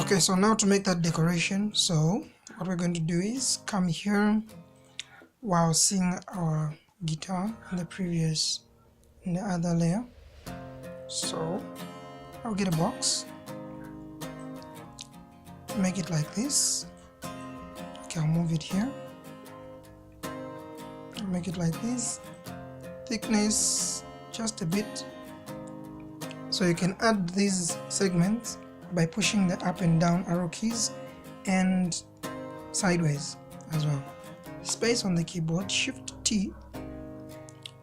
Okay, so now to make that decoration, so what we're going to do is come here while seeing our guitar in the other layer. So I'll get a box, make it like this. Okay, I'll move it here, I'll make it like this, thickness just a bit. So you can add these segments by pushing the up and down arrow keys and sideways as well. Space on the keyboard, Shift T,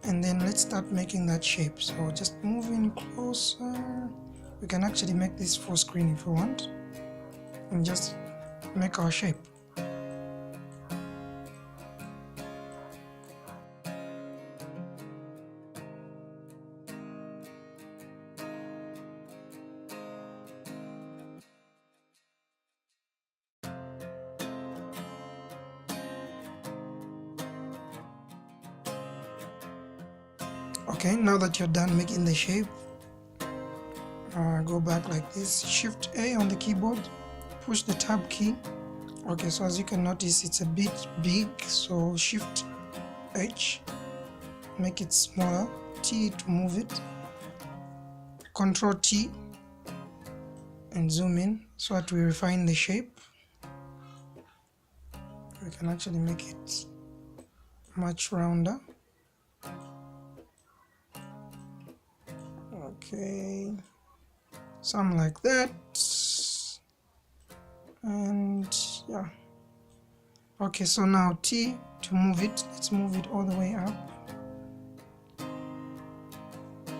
and then let's start making that shape. So just move in closer. We can actually make this full screen if we want, and just make our shape. Okay, now that you're done making the shape, go back like this, Shift A on the keyboard, push the tab key. Okay, so as you can notice, it's a bit big, so Shift H, make it smaller, T to move it, Control T, and zoom in so that we refine the shape. We can actually make it much rounder. Okay, something like that, and yeah. Okay, so now T to move it, let's move it all the way up.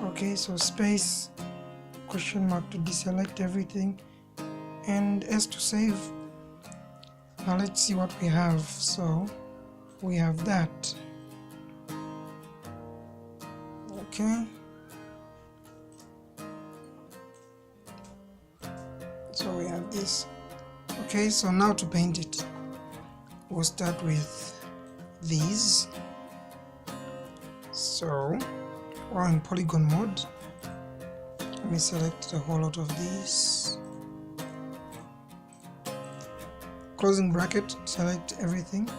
Okay, so space, question mark to deselect everything, and S to save. Now let's see what we have. So we have that. Okay, so we have this. Okay, so now to paint it, we'll start with these. So while in polygon mode, let me select a whole lot of these. Closing bracket, select everything,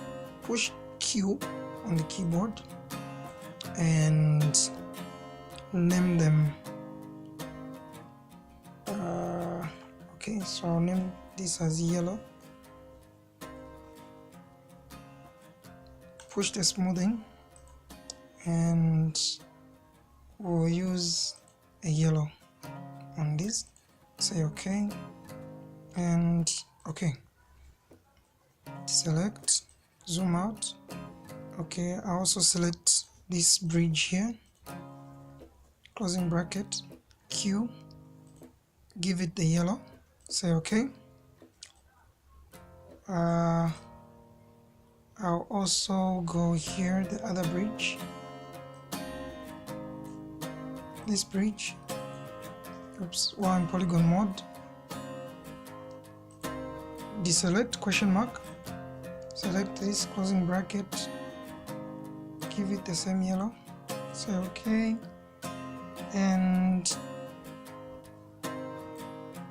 push Q on the keyboard and name them. Okay, so I'll name this as yellow. Push the smoothing and we'll use a yellow on this. Say okay and okay. Select, zoom out. Okay, I also select this bridge here. Closing bracket, Q, give it the yellow. Say okay. I'll also go here, the other bridge, this bridge. Oops, while in polygon mode, deselect, question mark, select this, closing bracket, give it the same yellow, say okay, and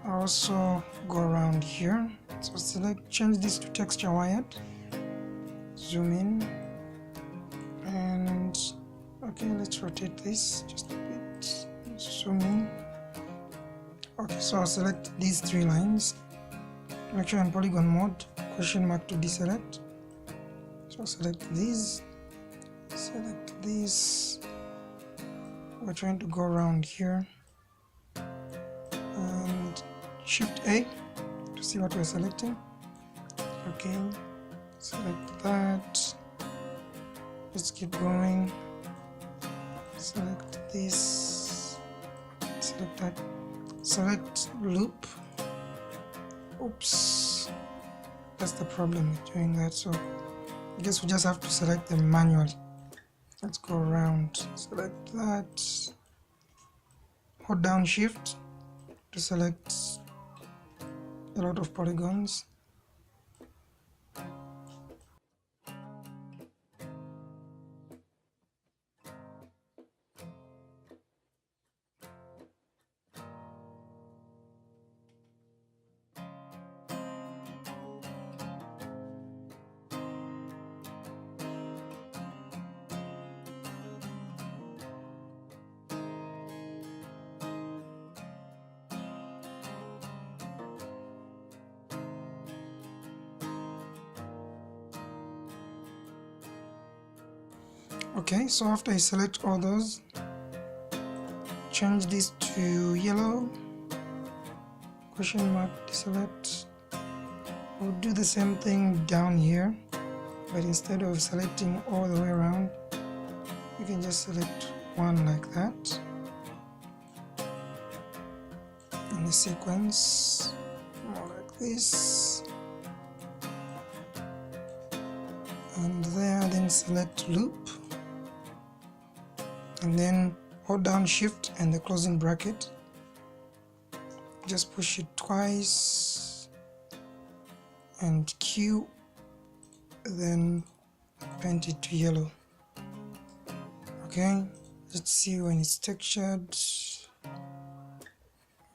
also go around here. So select, change this to texture wired, zoom in, and okay, let's rotate this just a bit, zoom in. Okay, so I'll select these three lines, make sure in polygon mode, question mark to deselect. So select these, select this. We're trying to go around here, and Shift A to see what we're selecting. Okay, select that. Let's keep going. Select this, select that, select loop. Oops, that's the problem with doing that. So I guess we just have to select them manually. Let's go around, select that, hold down Shift to select a lot of polygons. Okay, so after I select all those, change this to yellow, question mark, deselect. We'll do the same thing down here, but instead of selecting all the way around, you can just select one like that in the sequence, more like this, and there, then select loop, and then hold down shift and the closing bracket, just push it twice and Q, then paint it to yellow. Okay, let's see when it's textured.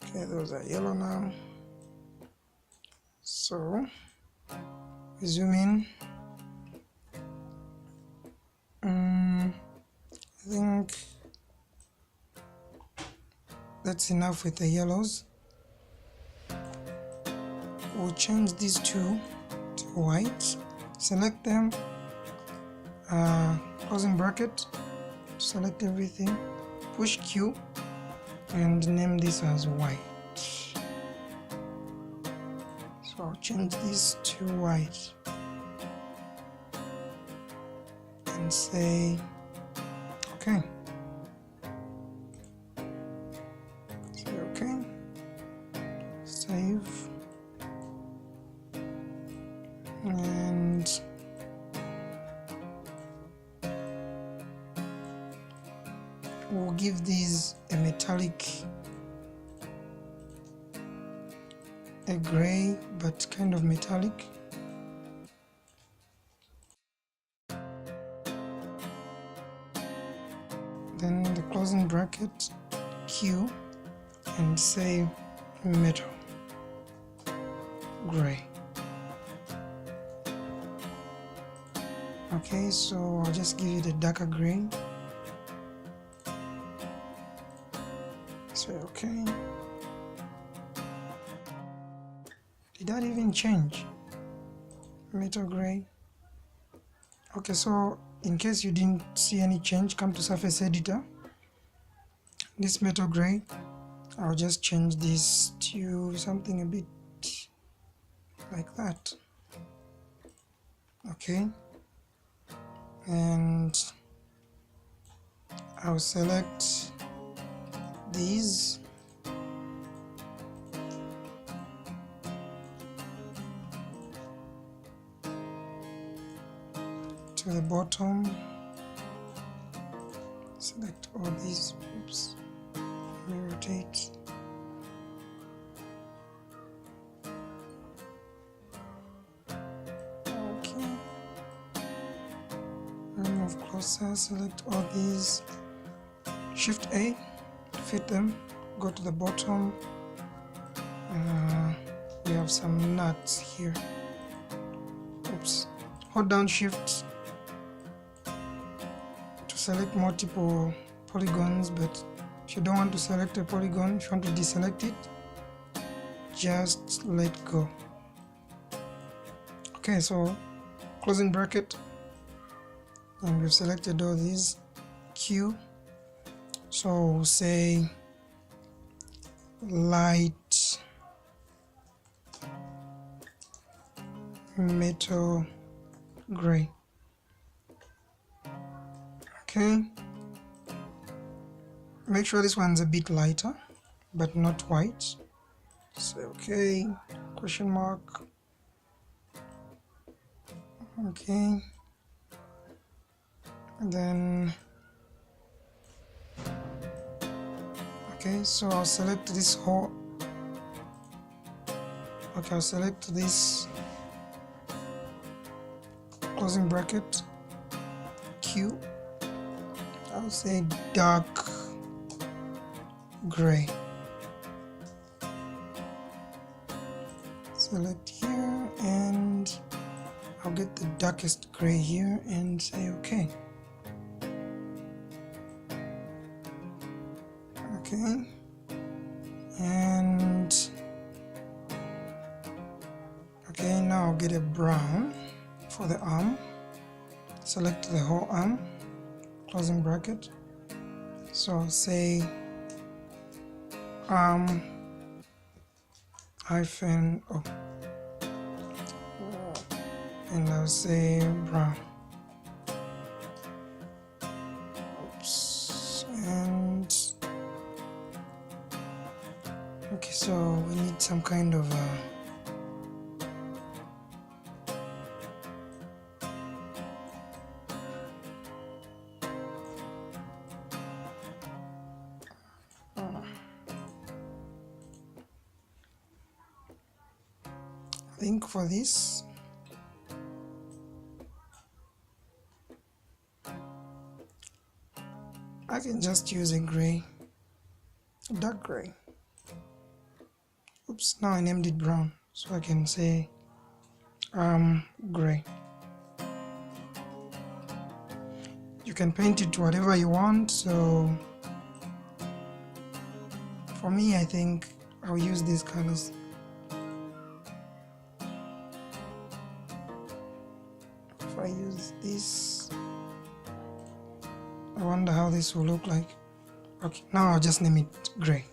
Okay, those are yellow now. So we zoom in. I think that's enough with the yellows. We'll change these two to white. Select them, closing bracket, select everything, push Q, and name this as white. So I'll change this to white and say okay. Say okay, save, and we'll give these a metallic, a gray but kind of metallic. Then the closing bracket, Q, and say metal gray. Okay, so I'll just give it a darker gray. Say okay. Did that even change? Metal gray. Okay, so in case you didn't see any change, come to surface editor. This metal gray, I'll just change this to something a bit like that. Okay, and I'll select these, to the bottom, select all these, oops, let me rotate, okay, move closer, select all these, shift A, fit them, go to the bottom, we have some nuts here, oops, hold down shift to select multiple polygons, but if you don't want to select a polygon, if you want to deselect it, just let go. Okay, so closing bracket, and we've selected all these, Q, so we'll say light metal gray. Okay, make sure this one's a bit lighter but not white. Say okay, question mark, okay, and then okay, so I'll select this whole, okay, I'll select this closing bracket, Q, I'll say dark gray, select here, and I'll get the darkest gray here and say okay. Okay, and okay, now I'll get a brown for the arm, select the whole arm, closing bracket. So I'll say hyphen O, and I'll say brown. Oops. And okay, so we need some kind of I think for this I can just use a gray, dark gray. Oops, now I named it brown, so I can say gray. You can paint it to whatever you want, so for me I think I'll use these colors. If I use this, I wonder how this will look like. Okay, now I'll just name it gray.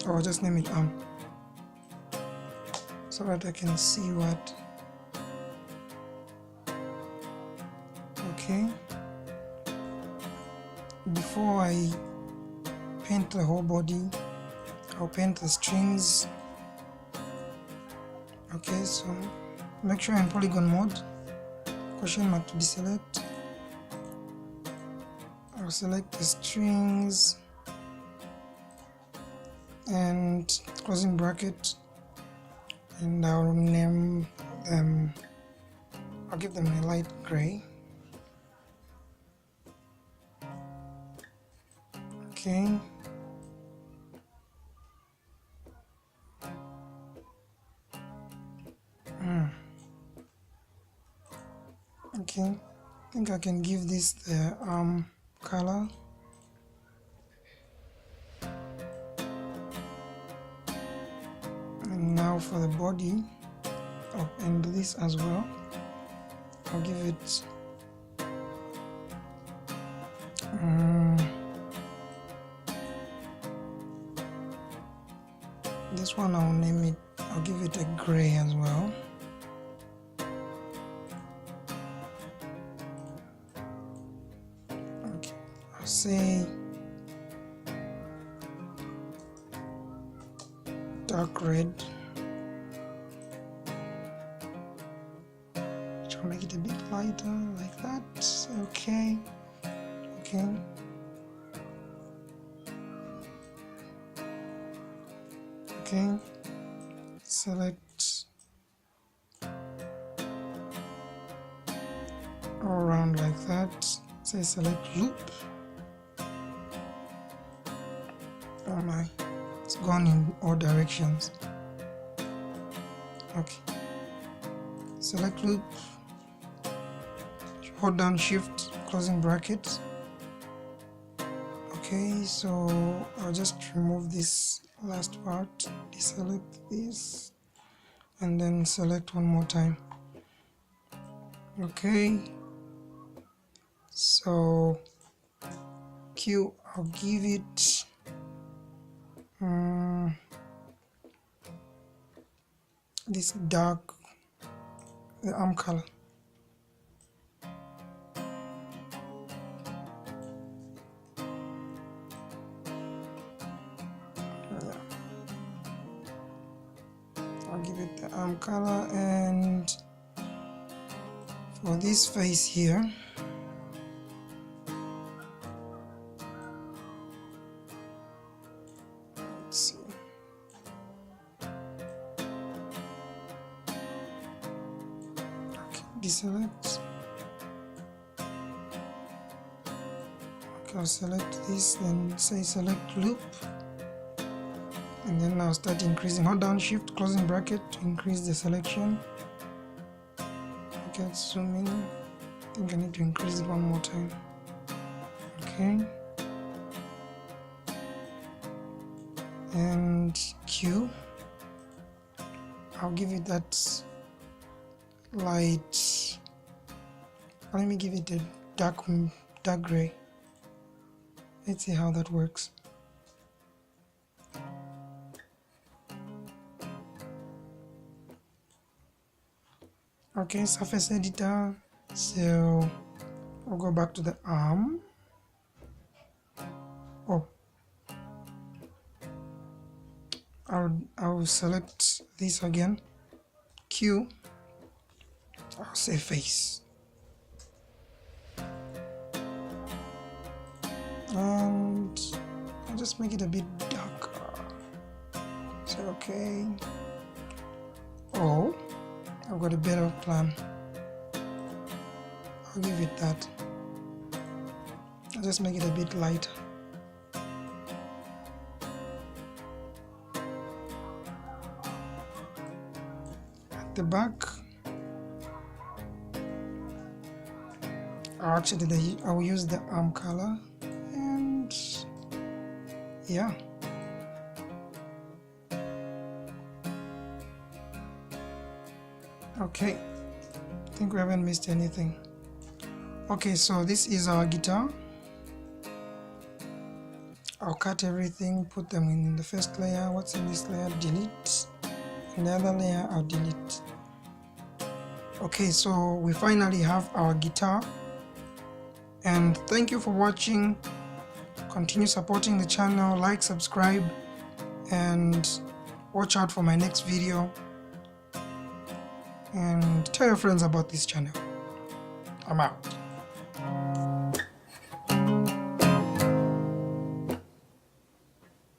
Or I'll just name it so that I can see what. Okay, before I paint the whole body, I'll paint the strings. Okay, so make sure I'm in polygon mode, question mark to deselect. I'll select the strings and closing bracket, and I'll name them, I'll give them a light gray. Okay, okay, I think I can give this the color. And now for the body, oh, and this as well, I'll give it this one, I'll name it, I'll give it a gray as well. Okay, I'll say dark red. Try to make it a bit lighter like that. Okay, okay. Okay, select all around like that. Say select loop. Oh my, it's gone in all directions. Okay, select loop, hold down shift, closing bracket. Okay, so I'll just remove this last part, deselect this, and then select one more time. Okay, so Q, I'll give it this dark, the arm color. I'll give it the arm color, and for this face here, let's see. Okay, deselect. Okay, I'll select this, then say select loop. And then I'll start increasing. Hold down shift, closing bracket to increase the selection. Okay, let's zoom in. I think I need to increase it one more time. Okay. And Q. I'll give it that light Let me give it a dark gray. Let's see how that works. Okay, surface editor. So we'll go back to the arm. Oh, I'll select this again. Q. I'll say face. And I'll just make it a bit darker. So okay. Oh, I've got a better plan. I'll give it that. I'll just make it a bit lighter. At the back, actually I'll use the arm color, and yeah. Okay, I think we haven't missed anything. Okay, so this is our guitar. I'll cut everything, put them in the first layer. What's in this layer? Delete. In the other layer, I'll delete. Okay, so we finally have our guitar. And thank you for watching. Continue supporting the channel, like, subscribe, and watch out for my next video. And tell your friends about this channel. I'm out.